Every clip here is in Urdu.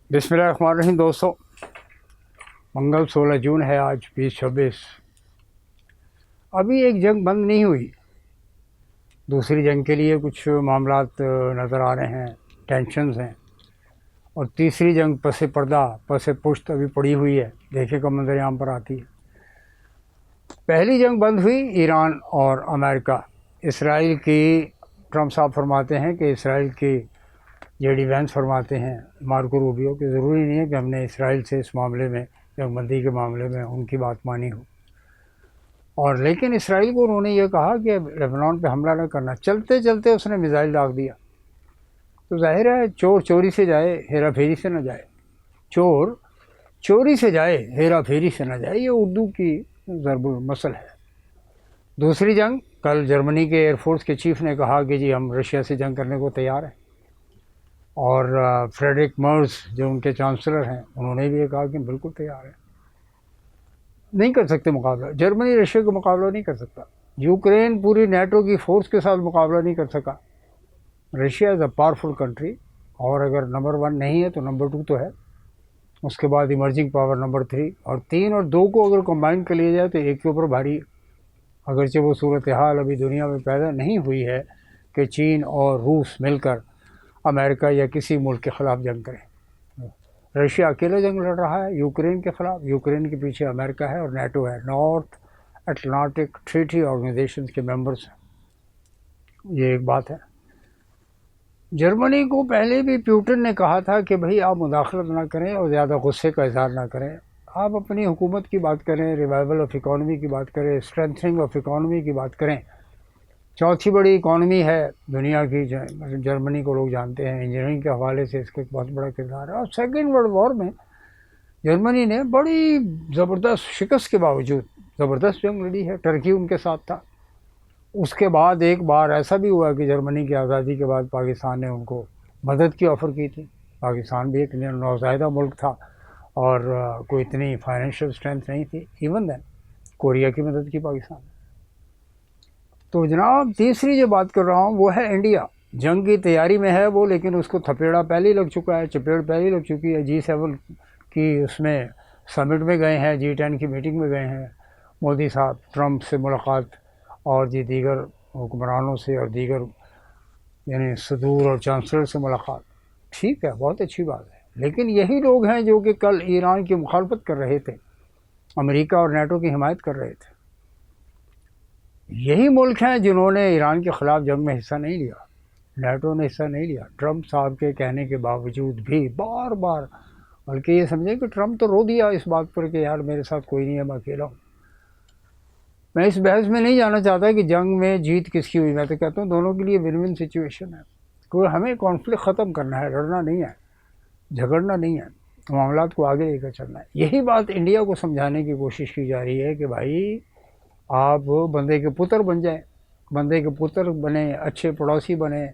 بسم اللہ الرحمن الرحیم دوستوں، منگل 16 جون ہے آج 2026۔ ابھی ایک جنگ بند نہیں ہوئی، دوسری جنگ کے لیے کچھ معاملات نظر آ رہے ہیں، ٹینشنز ہیں، اور تیسری جنگ پس پردہ پس پشت ابھی پڑی ہوئی ہے، دیکھے کا منظر عام پر آتی ہے۔ پہلی جنگ بند ہوئی ایران اور امریکہ، اسرائیل کی۔ ٹرمپ صاحب فرماتے ہیں کہ اسرائیل کی جے ڈی وینس فرماتے ہیں مارکو روبیو کہ ضروری نہیں ہے کہ ہم نے اسرائیل سے اس معاملے میں، جنگ بندی کے معاملے میں ان کی بات مانی ہو، اور لیکن اسرائیل کو انہوں نے یہ کہا کہ لبنان پہ حملہ نہ کرنا۔ چلتے چلتے اس نے میزائل داغ دیا، تو ظاہر ہے چور چوری سے جائے ہیرا پھیری سے نہ جائے، چور چوری سے جائے ہیرا پھیری سے نہ جائے، یہ اردو کی ضرب المثل ہے۔ دوسری جنگ، کل جرمنی کے ایئر فورس کے چیف نے کہا کہ جی ہم رشیا سے جنگ کرنے کو تیار ہیں، اور فریڈرک مرز جو ان کے چانسلر ہیں انہوں نے بھی یہ کہا کہ بالکل تیار ہیں۔ نہیں کر سکتے مقابلہ، جرمنی رشیا کا مقابلہ نہیں کر سکتا، یوکرین پوری نیٹو کی فورس کے ساتھ مقابلہ نہیں کر سکا۔ Russia is a powerful country, اور اگر نمبر 1 نہیں ہے تو نمبر 2 تو ہے، اس کے بعد ایمرجنگ پاور نمبر 3، اور 3 اور 2 کو اگر کمبائن کر لیا جائے تو ایک کے اوپر بھاری ہے۔ اگرچہ وہ صورتحال ابھی دنیا میں پیدا نہیں ہوئی ہے کہ چین اور روس مل کر امریکہ یا کسی ملک کے خلاف جنگ کریں۔ رشیا اکیلے جنگ لڑ رہا ہے یوکرین کے خلاف، یوکرین کے پیچھے امریکہ ہے اور نیٹو ہے، نارتھ اٹلانٹک ٹریٹی آرگنائزیشن کے ممبرس ہیں۔ یہ ایک بات ہے۔ جرمنی کو پہلے بھی پیوٹن نے کہا تھا کہ بھئی آپ مداخلت نہ کریں اور زیادہ غصے کا اظہار نہ کریں، آپ اپنی حکومت کی بات کریں، ریوائول آف اکانومی کی بات کریں، اسٹرینتھنگ آف اکانومی کی بات کریں۔ چوتھی بڑی اکانومی ہے دنیا کی، جرمنی کو لوگ جانتے ہیں، انجینئرنگ کے حوالے سے اس کا ایک بہت بڑا کردار ہے، اور سیکنڈ ورلڈ وار میں جرمنی نے بڑی زبردست شکست کے باوجود زبردست جنگ لڑی ہے، ٹرکی ان کے ساتھ تھا۔ اس کے بعد ایک بار ایسا بھی ہوا کہ جرمنی کی آزادی کے بعد پاکستان نے ان کو مدد کی آفر کی تھی۔ پاکستان بھی ایک نوزائیدہ ملک تھا اور کوئی اتنی فائنینشیل اسٹرینتھ نہیں تھی، ایون دین کوریا کی مدد کی پاکستان نے۔ تو جناب تیسری جو بات کر رہا ہوں وہ ہے انڈیا، جنگ کی تیاری میں ہے وہ، لیکن اس کو تھپیڑا پہلے ہی لگ چکا ہے، چپیڑ پہلے ہی لگ چکی ہے۔ G7 کی اس میں سمٹ میں گئے ہیں، G10 کی میٹنگ میں گئے ہیں مودی صاحب، ٹرمپ سے ملاقات، اور دیگر حکمرانوں سے اور دیگر یعنی صدور اور چانسلر سے ملاقات۔ ٹھیک ہے، بہت اچھی بات ہے، لیکن یہی لوگ ہیں جو کہ کل ایران کی مخالفت کر رہے تھے، امریکہ اور نیٹو کی حمایت کر رہے تھے۔ یہی ملک ہیں جنہوں نے ایران کے خلاف جنگ میں حصہ نہیں لیا، نیٹو نے حصہ نہیں لیا، ٹرمپ صاحب کے کہنے کے باوجود بھی بار بار، بلکہ یہ سمجھیں کہ ٹرمپ تو رو دیا اس بات پر کہ یار میرے ساتھ کوئی نہیں ہے، میں اکیلا ہوں۔ میں اس بحث میں نہیں جانا چاہتا کہ جنگ میں جیت کس کی ہوئی، میں تو کہتا ہوں دونوں کے لیے ون ون سچویشن ہے، کوئی ہمیں کانفلکٹ ختم کرنا ہے، لڑنا نہیں ہے، جھگڑنا نہیں ہے، معاملات کو آگے لے کر چلنا ہے۔ یہی بات انڈیا کو سمجھانے کی کوشش کی جا رہی ہے کہ بھائی آپ بندے کے پتر بن جائیں، بندے کے پتر بنیں، اچھے پڑوسی بنیں،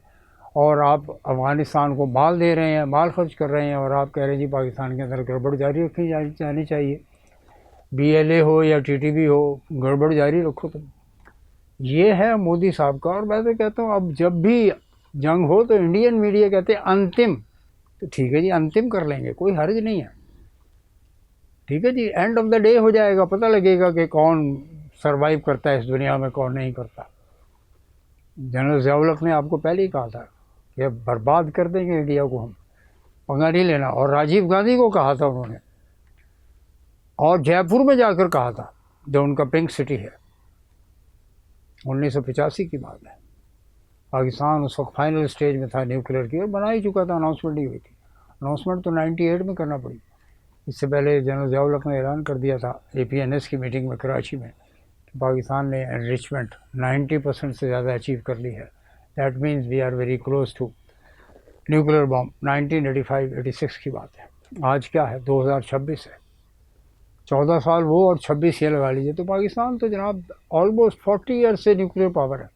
اور آپ افغانستان کو مال دے رہے ہیں، مال خرچ کر رہے ہیں، اور آپ کہہ رہے ہیں جی پاکستان کے اندر گڑبڑ جاری رکھی جانی چاہیے، BLA ہو یا TTP ہو، گڑبڑ جاری رکھو تم۔ یہ ہے مودی صاحب کا، اور میں تو کہتا ہوں اب جب بھی جنگ ہو تو انڈین میڈیا کہتے ہیں انتم، تو ٹھیک ہے جی انتم کر لیں گے، کوئی حرج نہیں ہے، ٹھیک ہے جی، اینڈ آف دا ڈے ہو جائے گا، پتہ لگے گا کہ کون سروائیو کرتا ہے اس دنیا میں، کون نہیں کرتا۔ جنرل ضیاء الحق نے آپ کو پہلے ہی کہا تھا کہ برباد کر دیں گے انڈیا کو، ہم پنگا نہیں لینا، اور راجیو گاندھی کو کہا تھا انہوں نے، اور جے پور میں جا کر کہا تھا جو ان کا پنک سٹی ہے۔ 1985 کی بات ہے، پاکستان اس وقت فائنل سٹیج میں تھا نیوکلیئر کی، اور بنا ہی چکا تھا، اناؤنسمنٹ ہی ہوئی تھی، اناؤنسمنٹ تو 98 میں کرنا پڑی، اس سے پہلے جنرل ضیاء الحق نے اعلان کر دیا تھا APNS کی میٹنگ میں کراچی میں کہ پاکستان نے انریچمنٹ 90% سے زیادہ اچیو کر لی ہے، that means we are very close to nuclear bomb. 1985-86 کی بات ہے، آج کیا ہے 2026 ہے، 14 سال وہ اور 26 یہ لگا لیجیے، تو پاکستان تو جناب آلموسٹ 40 ایئرس سے نیوکلیئر پاور ہے۔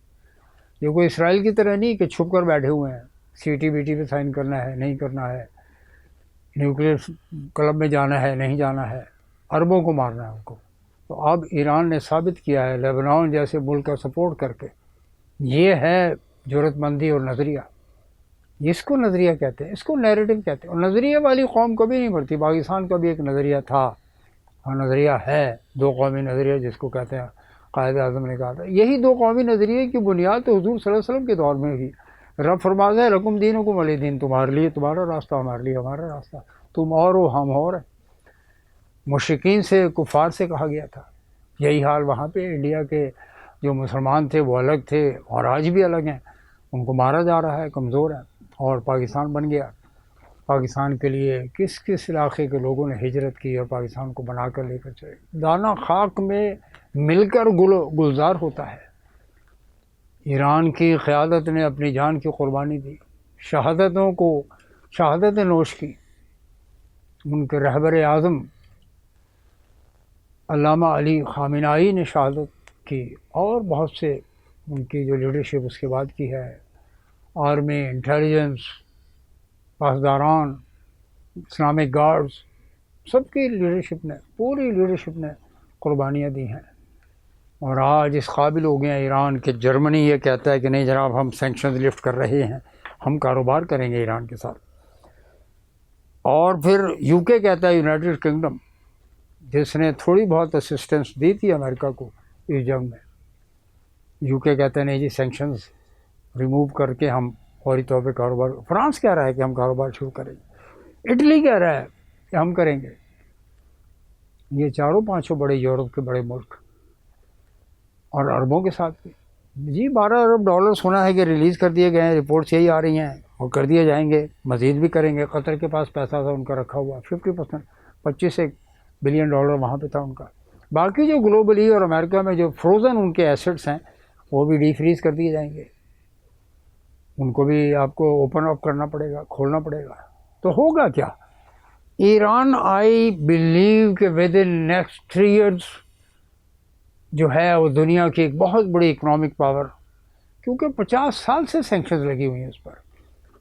یہ کوئی اسرائیل کی طرح نہیں کہ چھپ کر بیٹھے ہوئے ہیں، CTBT پہ سائن کرنا ہے نہیں کرنا ہے، نیوکلیئر کلب میں جانا ہے نہیں جانا ہے، عربوں کو مارنا ہے ان کو۔ تو اب ایران نے ثابت کیا ہے لیبنان جیسے ملک کا سپورٹ کر کے، یہ ہے جرأت مندی اور نظریہ۔ اس کو نظریہ کہتے ہیں، اس کو نیریٹو کہتے ہیں. اور نظریے والی قوم کبھی نہیں مرتی. پاکستان کا بھی ایک نظریہ تھا اور نظریہ ہے، دو قومی نظریہ جس کو کہتے ہیں. قائد اعظم نے کہا تھا یہی دو قومی نظریے کی بنیاد تو حضور صلی اللہ علیہ وسلم کے دور میں بھی. رب فرماتا ہے لکم دینکم ولی دین، تمہارے لیے تمہارا راستہ، ہمارے لیے ہمارا راستہ، تم اور ہو ہم اور ہیں. مشرکین سے، کفار سے کہا گیا تھا. یہی حال وہاں پہ انڈیا کے جو مسلمان تھے وہ الگ تھے اور آج بھی الگ ہیں، ان کو مارا جا رہا ہے، کمزور ہیں. اور پاکستان بن گیا. پاکستان کے لیے کس کس علاقے کے لوگوں نے ہجرت کی اور پاکستان کو بنا کر لے کر چلے. دانہ خاک میں مل کر گلزار ہوتا ہے. ایران کی قیادت نے اپنی جان کی قربانی دی، شہادتیں نوش کی. ان کے رہبر اعظم علامہ علی خامنہئی نے شہادت کی، اور بہت سے ان کی جو لیڈرشپ اس کے بعد کی ہے، آرمی، انٹیلیجنس، پاسداران، اسلامک گارڈز، سب کی لیڈرشپ نے، پوری لیڈرشپ نے قربانیاں دی ہیں. اور آج اس قابل ہو گئے ہیں ایران کہ جرمنی یہ کہتا ہے کہ نہیں جناب ہم سینکشنز لفٹ کر رہے ہیں، ہم کاروبار کریں گے ایران کے ساتھ. اور پھر یو کے کہتا ہے، یونائٹڈ کنگڈم، جس نے تھوڑی بہت اسسٹنس دی تھی امریکہ کو اس جنگ میں، یو کے کہتے ہیں نہیں جی سینکشنز ریموو کر کے ہم فوری طور پہ کاروبار. فرانس کہہ رہا ہے کہ ہم کاروبار شروع کریں گے، اٹلی کہہ رہا ہے کہ ہم کریں گے. یہ چاروں پانچوں بڑے یورپ کے بڑے ملک اور عربوں کے ساتھ بھی. جی 12 ارب ڈالر سنا ہے کہ ریلیز کر دیے گئے ہیں، رپورٹس یہی آ رہی ہیں، اور کر دیے جائیں گے، مزید بھی کریں گے. قطر کے پاس پیسہ تھا ان کا رکھا ہوا 50%، 25 بلین ڈالر وہاں پہ تھا ان کا. باقی جو گلوبلی اور امریکہ میں جو فروزن ان کے ایسٹس ہیں وہ بھی ڈی فریز کر دیے جائیں گے. ان کو بھی آپ کو اوپن اپ کرنا پڑے گا، کھولنا پڑے گا. تو ہوگا کیا؟ ایران آئی بلیو کہ ود ان نیکسٹ 3 ایئرس جو ہے وہ دنیا کی ایک بہت بڑی اکنامک پاور، کیونکہ 50 سال سے سینکشنز لگی ہوئی ہیں اس پر.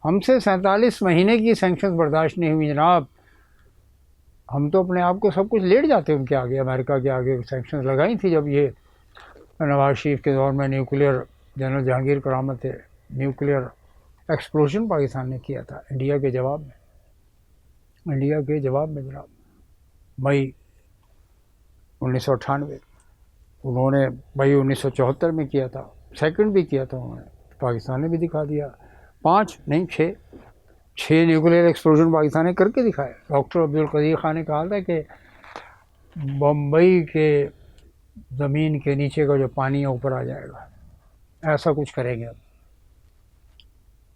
ہم سے 47 مہینے کی سینکشنز برداشت نہیں ہوئی جناب. ہم تو اپنے آپ کو سب کچھ لیٹ جاتے ان کے آگے، امریکہ کے آگے. سینکشنز لگائی تھی جب یہ نواز شریف کے دور میں نیوکلیئر، جنرل جہانگیر کرامت تھے، نیوکلیئر ایکسپلوژن پاکستان نے کیا تھا انڈیا کے جواب میں جناب. مئی 1998 انہوں نے، مئی 1974 میں کیا تھا، سیکنڈ بھی کیا تھا انہوں نے. پاکستان نے بھی دکھا دیا، 5 نہیں 6 نیوکلیئر ایکسپلوژن پاکستان نے کر کے دکھایا. ڈاکٹر عبدالقدیر خان نے کہا تھا کہ بمبئی کے زمین کے نیچے کا جو پانی ہے اوپر آ جائے گا، ایسا کچھ کریں گے.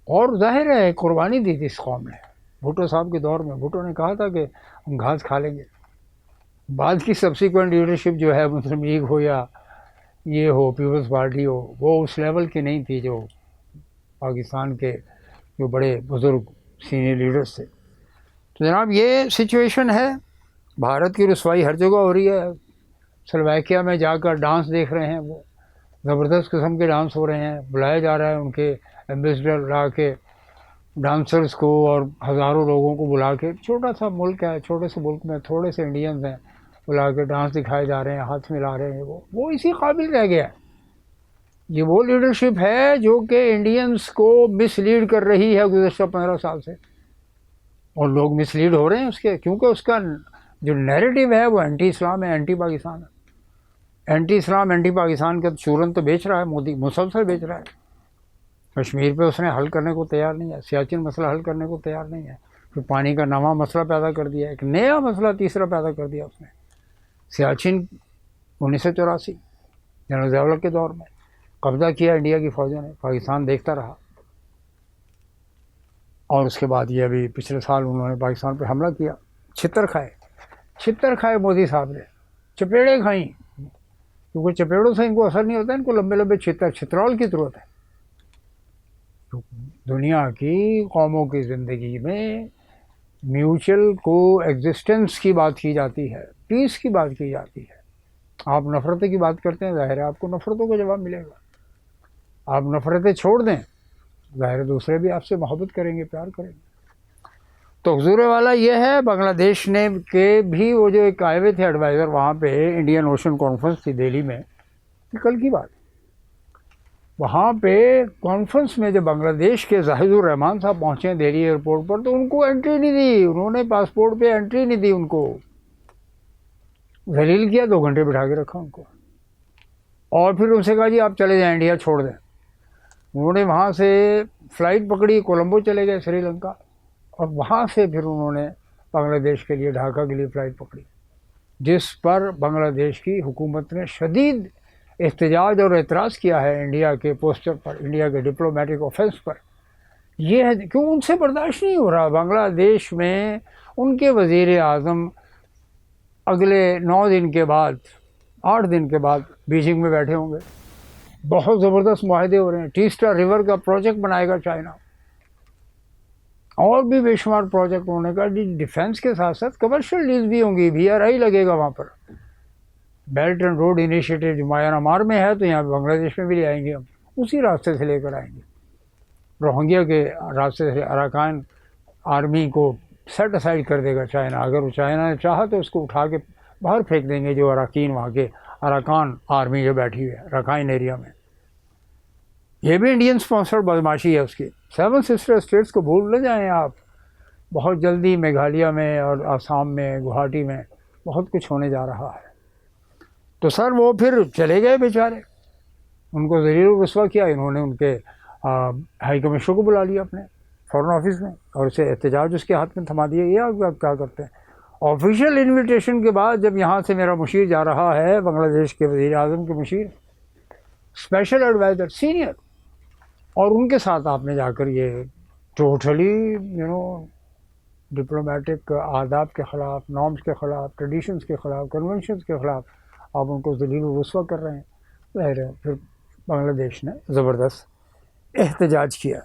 اور ظاہر ہے قربانی دی تھی اس قوم نے. بھٹو صاحب کے دور میں بھٹو نے کہا تھا کہ ہم گھاس کھا لیں گے. بعد کی سبسیکوینٹ لیڈرشپ جو ہے مسلم لیگ ہو یا یہ ہو پیپلز پارٹی ہو، وہ اس لیول کی نہیں تھی جو پاکستان کے جو بڑے بزرگ سینئر لیڈرز تھے. تو جناب یہ سچویشن ہے. بھارت کی رسوائی ہر جگہ ہو رہی ہے. سلویکیا میں جا کر ڈانس دیکھ رہے ہیں، وہ زبردست قسم کے ڈانس ہو رہے ہیں. بلایا جا رہا ہے ان کے ایمبیسڈر لا کے ڈانسرز کو، اور ہزاروں لوگوں کو بلا کے. چھوٹا سا ملک ہے، چھوٹے سے ملک میں تھوڑے سے انڈینز ہیں، بلا کے ڈانس دکھائے جا رہے ہیں، ہاتھ ملا رہے ہیں. وہ اسی قابل رہ گیا. یہ وہ لیڈرشپ ہے جو کہ انڈینز کو مس لیڈ کر رہی ہے گزشتہ 15 سال سے. اور لوگ مس لیڈ ہو رہے ہیں اس کے، کیونکہ اس کا جو نیریٹو ہے وہ اینٹی اسلام ہے، اینٹی پاکستان ہے. اینٹی اسلام، اینٹی پاکستان کا چورن تو بیچ رہا ہے مودی، مسلسل بیچ رہا ہے. کشمیر پہ اس نے حل کرنے کو تیار نہیں ہے، سیاچن مسئلہ حل کرنے کو تیار نہیں ہے. پھر پانی کا نواں مسئلہ پیدا کر دیا، ایک نیا مسئلہ تیسرا پیدا کر دیا اس نے. سیاچن 1984 جنرل ضیاء الحق کے دور میں قبضہ کیا انڈیا کی فوجوں نے، پاکستان دیکھتا رہا. اور اس کے بعد یہ ابھی پچھلے سال انہوں نے پاکستان پہ حملہ کیا. چھتر کھائے مودی صاحب نے، چپیڑیں کھائیں. کیونکہ چپیڑوں سے ان کو اثر نہیں ہوتا، ان کو لمبے لمبے چھترول کی ضرورت ہے. دنیا کی قوموں کی زندگی میں میوچل کو ایگزسٹنس کی بات کی جاتی ہے، پیس کی بات کی جاتی ہے. آپ نفرتیں کی بات کرتے ہیں، ظاہر ہے آپ کو نفرتوں کا جواب ملے گا. آپ نفرتیں چھوڑ دیں، ظاہر ہے دوسرے بھی آپ سے محبت کریں گے، پیار کریں گے. تو حضور والا یہ ہے. بنگلہ دیش نے کے بھی وہ جو ایک آئے ہوئے تھے ایڈوائزر وہاں پہ، انڈین اوشن کانفرنس تھی دہلی میں، کل کی بات. وہاں پہ کانفرنس میں جب بنگلہ دیش کے زاہد الرحمان صاحب پہنچے دہلی ایئرپورٹ پر تو ان کو انٹری نہیں دی، انہوں نے پاسپورٹ پہ انٹری نہیں دی، ان کو ذلیل کیا، 2 گھنٹے بٹھا کے رکھا ان کو، اور پھر ان سے کہا جی آپ چلے جائیں انڈیا چھوڑ دیں۔ انہوں نے وہاں سے فلائٹ پکڑی، کولمبو چلے گئے سری لنکا، اور وہاں سے پھر انہوں نے بنگلہ دیش کے لیے ڈھاکہ کے لیے فلائٹ پکڑی، جس پر بنگلہ دیش کی حکومت نے شدید احتجاج اور اعتراض کیا ہے انڈیا کے پوسٹر پر، انڈیا کے ڈپلومیٹک آفینس پر۔ یہ ہے کیوں ان سے برداشت نہیں ہو رہا۔ بنگلہ دیش میں ان کے وزیر اعظم اگلے 9 دن کے بعد 8 دن کے بعد بیجنگ میں بیٹھے ہوں گے، بہت زبردست معاہدے ہو رہے ہیں، ٹیسٹا ریور کا پروجیکٹ بنائے گا چائنا، اور بھی بے شمار پروجیکٹ انہوں نے کہا، ڈیفینس کے ساتھ ساتھ کمرشل ڈیلز بھی ہوں گی، BRI لگے گا وہاں پر، بیلٹ اینڈ روڈ انیشیٹو جو میانمار میں ہے تو یہاں بنگلہ دیش میں بھی لے آئیں گے، ہم اسی راستے سے لے کر آئیں گے، روہنگیا کے راستے سے اراکان آرمی کو سیٹ اسائڈ کر دے گا چائنا، اگر وہ چائنا نے چاہا تو اس کو اٹھا کے باہر پھینک دیں گے، جو اراکین وہاں کے اراکان آرمی جو بیٹھی ہوئی ہے رکھائن ایریا میں۔ یہ بھی انڈین اسپانسرڈ بدماشی ہے اس کی۔ 7 سسٹر اسٹیٹس کو بھول نہ جائیں آپ، بہت جلدی میگھالیہ میں اور آسام میں گوہاٹی میں بہت کچھ ہونے جا رہا ہے۔ تو سر وہ پھر چلے گئے بیچارے، ان کو ذلیل و رسوا کیا، انہوں نے ان کے ہائی کمشنر کو بلا لیا اپنے فارن آفس میں، اور اسے احتجاج اس کے ہاتھ میں تھما دیا۔ یہ آپ کیا کرتے ہیں؟ آفیشیل انویٹیشن کے بعد جب یہاں سے میرا مشیر جا رہا ہے، بنگلہ دیش کے وزیر اعظم کے مشیر، اسپیشل ایڈوائزر سینئر، اور ان کے ساتھ آپ نے جا کر یہ ٹوٹلی ڈپلومیٹک آداب کے خلاف، نارمس کے خلاف، ٹریڈیشنز کے خلاف، کنونشنز کے خلاف آپ ان کو ذلیل و رسوا کر رہے ہیں۔ ظاہر ہے پھر بنگلہ دیش نے زبردست احتجاج کیا۔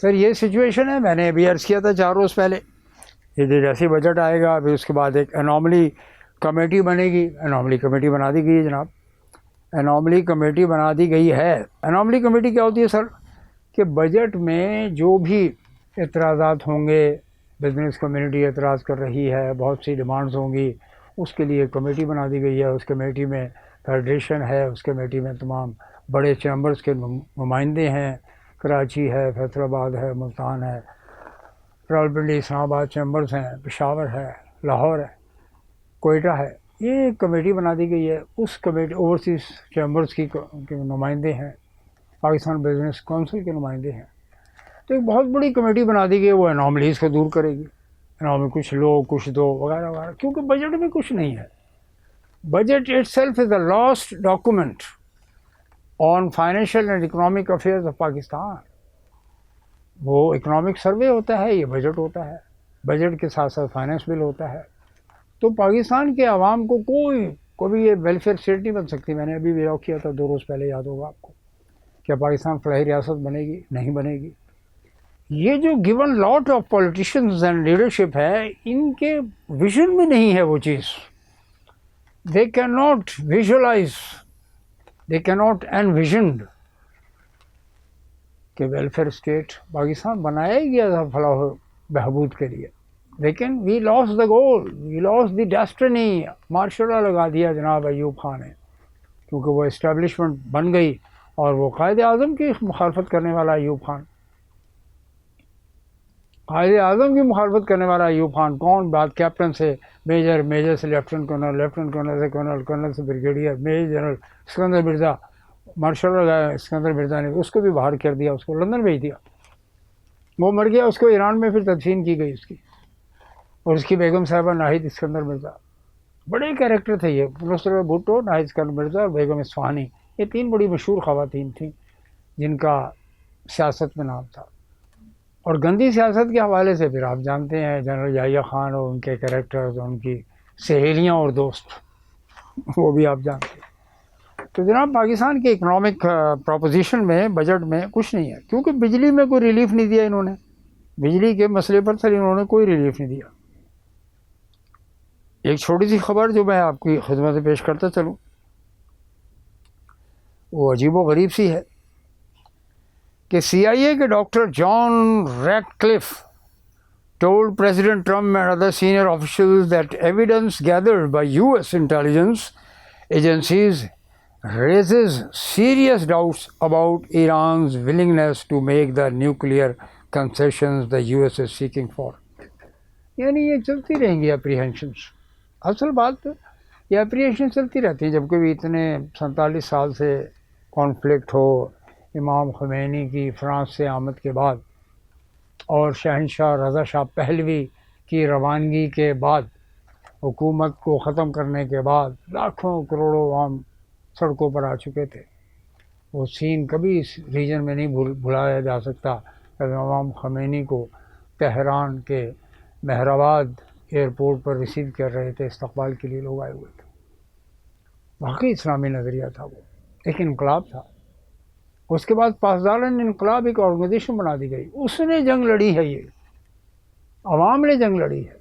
سر یہ سچویشن ہے، میں نے ابھی عرض کیا تھا 4 روز پہلے، یہ جیسے بجٹ آئے گا پھر اس کے بعد ایک انوملی کمیٹی بنے گی، انوملی کمیٹی بنا دی گئی ہے جناب، انوملی کمیٹی بنا دی گئی ہے۔ انوملی کمیٹی کیا ہوتی ہے سر؟ کہ بجٹ میں جو بھی اعتراضات ہوں گے، بزنس کمیونٹی اعتراض کر رہی ہے، بہت سی ڈیمانڈز ہوں گی، اس کے لیے کمیٹی بنا دی گئی ہے۔ اس کمیٹی میں فیڈریشن ہے، اس کمیٹی میں تمام بڑے چیمبرز کے نمائندے ہیں، کراچی ہے، فیصل آباد ہے، ملتان ہے، راولپنڈی، اسلام آباد چیمبرز ہیں، پشاور ہے، لاہور ہے، کوئٹہ ہے۔ یہ ایک کمیٹی بنا دی گئی ہے، اس کمیٹی اوورسیز چیمبرز کی نمائندے ہیں، پاکستان بزنس کونسل کے نمائندے ہیں، تو ایک بہت بڑی کمیٹی بنا دی گئی ہے، وہ انوملیز کو دور کرے گی، انوملی کچھ لو کچھ دو وغیرہ وغیرہ، کیونکہ بجٹ میں کچھ نہیں ہے۔ Budget it self is a last document on financial and economic affairs of Pakistan. وہ اکنامک سروے ہوتا ہے، یہ بجٹ ہوتا ہے، بجٹ کے ساتھ ساتھ فائنینس بل ہوتا ہے۔ تو پاکستان کے عوام کو کبھی یہ ویلفیئر اسٹیٹ نہیں بن سکتی۔ میں نے ابھی ویلاگ کیا تھا 2 روز پہلے، یاد ہوگا آپ کو، کیا پاکستان فلاحی ریاست بنے گی؟ نہیں بنے گی۔ یہ جو given lot of politicians and leadership ہے، ان کے ویژن میں نہیں ہے وہ چیز۔ They can not visualise, they can not envisioned کہ ویلفیئر اسٹیٹ پاکستان بنایا ہی گیا تھا فلاح و بہبود کے لیے، لیکن وی لاس دا گول، وی لاس دی ڈیسٹنی۔ مارشل لا لگا دیا جناب ایوب خان نے، کیونکہ وہ اسٹیبلشمنٹ بن گئی، اور وہ قائد اعظم کی مخالفت کرنے والا ایوب خان، قائد اعظم کی مخالفت کرنے والا ایوب خان کون؟ بات کیپٹن سے میجر، میجر سے لیفٹنٹ کرنل، لیفٹنٹ کرنل سے کرنل، کرنل سے brigadier, major general Iskander Mirza, marshal لگایا اسکندر مرزا نے، اس کو بھی باہر کر دیا، اس کو لندن بھیج دیا، وہ مر گیا، اس کو ایران میں پھر تدفین کی گئی اس کی، اور اس کی بیگم صاحبہ ناہید اسکندر مرزا۔ بڑے کیریکٹر تھے یہ، نصرت بھٹو، ناہید اسکندر مرزا اور بیگم اصفہانی، یہ 3 بڑی مشہور خواتین تھیں جن کا سیاست میں نام تھا۔ اور گندی سیاست کے حوالے سے پھر آپ جانتے ہیں جنرل یحییٰ خان اور ان کے کیریکٹرز، ان کی سہیلیاں اور دوست، وہ بھی آپ جانتے ہیں۔ تو جناب پاکستان کے اکنامک پروپوزیشن میں، بجٹ میں کچھ نہیں ہے، کیونکہ بجلی میں کوئی ریلیف نہیں دیا انہوں نے، بجلی کے مسئلے پر سر انہوں نے کوئی ریلیف نہیں دیا۔ ایک چھوٹی سی خبر جو میں آپ کی خدمت میں پیش کرتا چلوں، وہ عجیب و غریب سی ہے کہ CIA کے doctor John Radcliffe told President Trump and other senior officials that evidence gathered by US intelligence agencies raises serious doubts about Iran's willingness to make the nuclear concessions the US is seeking for. یعنی یہ چلتی رہیں گی اپریہنشنس. اصل بات یہ اپریہنشن چلتی رہتی ہیں جب کبھی اتنے 47 سال سے کانفلکٹ ہو امام خمینی کی فرانس سے آمد کے بعد اور شہنشاہ رضا شاہ پہلوی کی روانگی کے بعد حکومت کو ختم کرنے کے بعد لاکھوں کروڑوں عوام سڑکوں پر آ چکے تھے. وہ سین کبھی اس ریجن میں نہیں بھلایا جا سکتا جب امام خمینی کو تہران کے مہرآباد ایئرپورٹ پر ریسیو کر رہے تھے. استقبال کے لیے لوگ آئے ہوئے تھے. واقعی اسلامی نظریہ تھا وہ، ایک انقلاب تھا. اس کے بعد پاسداران انقلاب ایک آرگنائزیشن بنا دی گئی. اس نے جنگ لڑی ہے، یہ عوام نے جنگ لڑی ہے.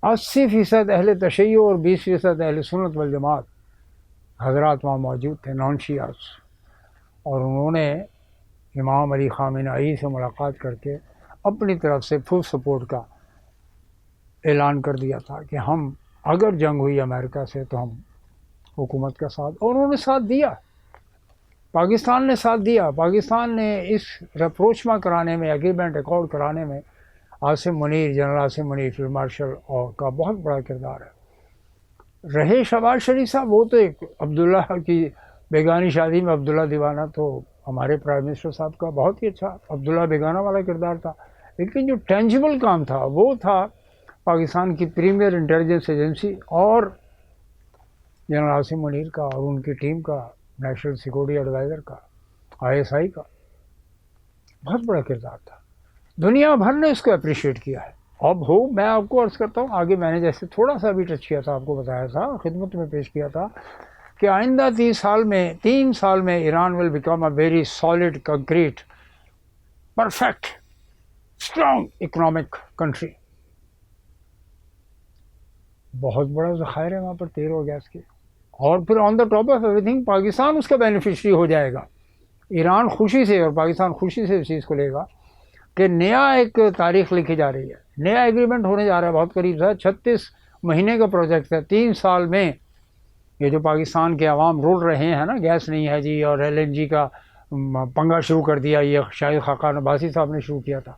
80% اہل تشیع اور 20% اہل سنت والجماعت حضرات وہاں موجود تھے، نان شیعہ، اور انہوں نے امام علی خامنہئی سے ملاقات کر کے اپنی طرف سے فل سپورٹ کا اعلان کر دیا تھا کہ ہم اگر جنگ ہوئی امریکہ سے تو ہم حکومت کا ساتھ، اور انہوں نے ساتھ دیا. پاکستان نے ساتھ دیا. پاکستان نے اس رپروچما کرانے میں، ایگریمنٹ ایکارڈ کرانے میں Asim Munir, general Asim Munir field marshal اور کا بہت بڑا کردار ہے. رہے شہباز شریف صاحب، وہ تو ایک عبداللہ کی بیگانی شادی میں عبداللہ دیوانہ تو ہمارے پرائم منسٹر صاحب کا بہت ہی اچھا عبداللہ بیگانہ والا کردار تھا. لیکن جو ٹینجبل کام تھا وہ تھا پاکستان کی پریمیئر انٹیلیجنس ایجنسی اور جنرل عاصم منیر کا اور ان کی ٹیم کا، نیشنل سیکورٹی ایڈوائزر کا، ISI کا بہت بڑا کردار تھا. دنیا بھر نے اس کو اپریشیٹ کیا ہے. اب ہو، میں آپ کو عرض کرتا ہوں آگے، میں نے جیسے تھوڑا سا بھی ٹچ کیا تھا، آپ کو بتایا تھا، خدمت میں پیش کیا تھا کہ آئندہ 3 سال میں Iran will become a very solid, concrete, perfect, strong economic country. بہت بڑا ذخائر ہے وہاں پر تیل اور گیس کے، اور پھر on the top of everything Pakistan اس کا بینیفیشری ہو جائے گا. ایران خوشی سے اور پاکستان خوشی سے اس چیز کو لے گا کہ نیا ایک تاریخ لکھی جا رہی ہے، نیا ایگریمنٹ ہونے جا رہا ہے بہت قریب سے. 36 مہینے کا پروجیکٹ ہے. 3 سال میں یہ جو پاکستان کے عوام رول رہے ہیں نا، گیس نہیں ہے جی اور LNG کا پنگا شروع کر دیا، یہ شاہد خاقان عباسی صاحب نے شروع کیا تھا.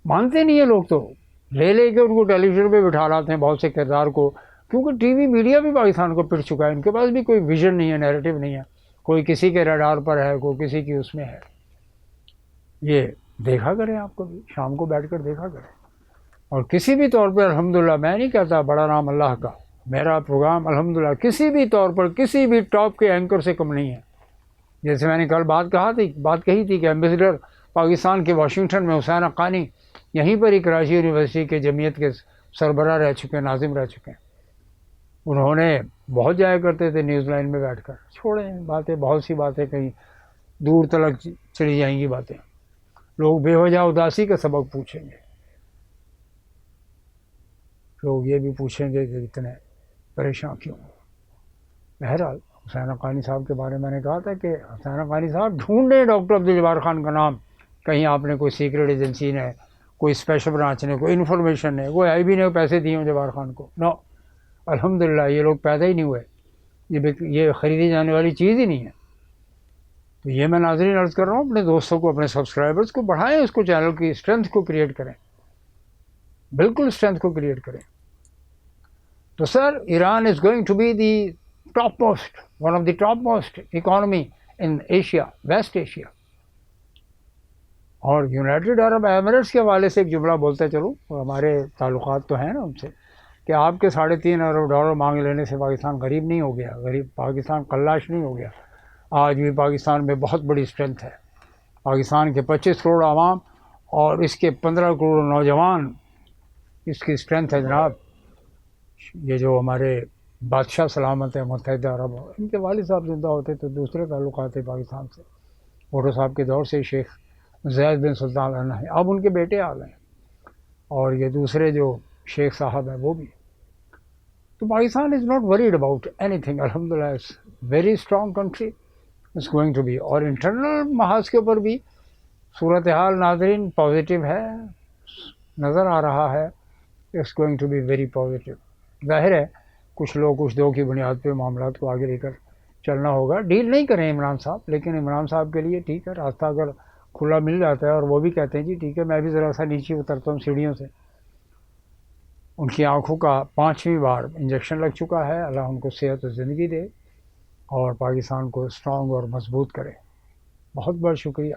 مانتے نہیں ہیں لوگ، تو لے کے ان کو ٹیلی ویژن پہ بٹھا لاتے ہیں بہت سے کردار کو، کیونکہ ٹی وی میڈیا بھی پاکستان کو پٹ چکا ہے. ان کے پاس بھی کوئی ویژن نہیں ہے، نیریٹو نہیں ہے. کوئی کسی کے ریڈار پر ہے، کوئی کسی کی اس میں ہے. یہ دیکھا کریں، آپ کو بھی شام کو بیٹھ کر دیکھا کریں. اور کسی بھی طور پر الحمدللہ، میں نہیں کہتا بڑا نام اللہ کا، میرا پروگرام الحمدللہ کسی بھی طور پر کسی بھی ٹاپ کے اینکر سے کم نہیں ہے. جیسے میں نے کل بات کہی تھی کہ ایمبیسڈر پاکستان کے واشنگٹن میں حسین حقانی یہیں پر ہی کراچی یونیورسٹی کے جمعیت کے سربراہ رہ چکے ہیں، ناظم رہ چکے ہیں. انہوں نے بہت جایا کرتے تھے نیوز لائن میں بیٹھ کر. چھوڑیں باتیں، بہت سی باتیں کہیں دور تلک چلی جائیں گی باتیں. لوگ بے وجہ اداسی کا سبق پوچھیں گے، لوگ یہ بھی پوچھیں گے کہ اتنے پریشان کیوں. بہرحال حسین حقانی صاحب کے بارے میں نے کہا تھا کہ حسین حقانی صاحب ڈھونڈیں ڈاکٹر عبدالجبار خان کا نام، کہیں آپ نے کوئی سیکرٹ ایجنسی نے، کوئی اسپیشل برانچ نے، کوئی انفارمیشن نے، کوئی IB نے پیسے دیے ہوں جبار خان کو. نو، الحمدللہ یہ لوگ پیدا ہی نہیں ہوئے، یہ خریدی جانے والی چیز ہی نہیں ہے. تو یہ میں ناظرین عرض کر رہا ہوں، اپنے دوستوں کو، اپنے سبسکرائبرز کو بڑھائیں، اس کو چینل کی اسٹرینتھ کو کریٹ کریں، بالکل اسٹرینتھ کو کریٹ کریں. تو sir, Iran is going to be the top most, one of the top most economy in Asia, West Asia. اور یونائٹڈ عرب ایمریٹس کے حوالے سے ایک جملہ بولتے چلوں، ہمارے تعلقات تو ہیں نا ان سے، کہ آپ کے $3.5 ارب مانگ لینے سے پاکستان غریب نہیں ہو گیا، پاکستان قلاش نہیں ہو گیا. آج بھی پاکستان میں بہت بڑی اسٹرینتھ ہے. پاکستان کے 25 کروڑ عوام اور اس کے 15 کروڑ نوجوان، اس کی اسٹرینتھ ہے جناب. یہ جو ہمارے بادشاہ سلامت ہے متحدہ عرب، ان کے والد صاحب زندہ ہوتے تو دوسرے تعلقات تھے پاکستان سے. بھٹو صاحب کے دور سے شیخ زید بن سلطان ہیں، اب ان کے بیٹے آ گئے، اور یہ دوسرے جو شیخ صاحب ہیں وہ بھی. تو Pakistan is not worried about anything, الحمدللہ it's very strong country, it's going to be. اور انٹرنل محاذ کے اوپر بھی صورتحال ناظرین پازیٹیو ہے، نظر آ رہا ہے، it's going to be very positive. ظاہر ہے کچھ لوگ کچھ دو کی بنیاد پہ معاملات کو آگے لے کر چلنا ہوگا. ڈیل نہیں کریں عمران صاحب، لیکن عمران صاحب کے لیے ٹھیک ہے، راستہ اگر کھلا مل جاتا ہے اور وہ بھی کہتے ہیں جی ٹھیک ہے میں بھی ذرا سا نیچے اترتا ہوں سیڑھیوں سے. ان کی آنکھوں کا 5ویں بار انجیکشن لگ چکا ہے. اللہ ان کو صحت و زندگی دے اور پاکستان کو اسٹرانگ اور مضبوط کرے. بہت بہت شکریہ.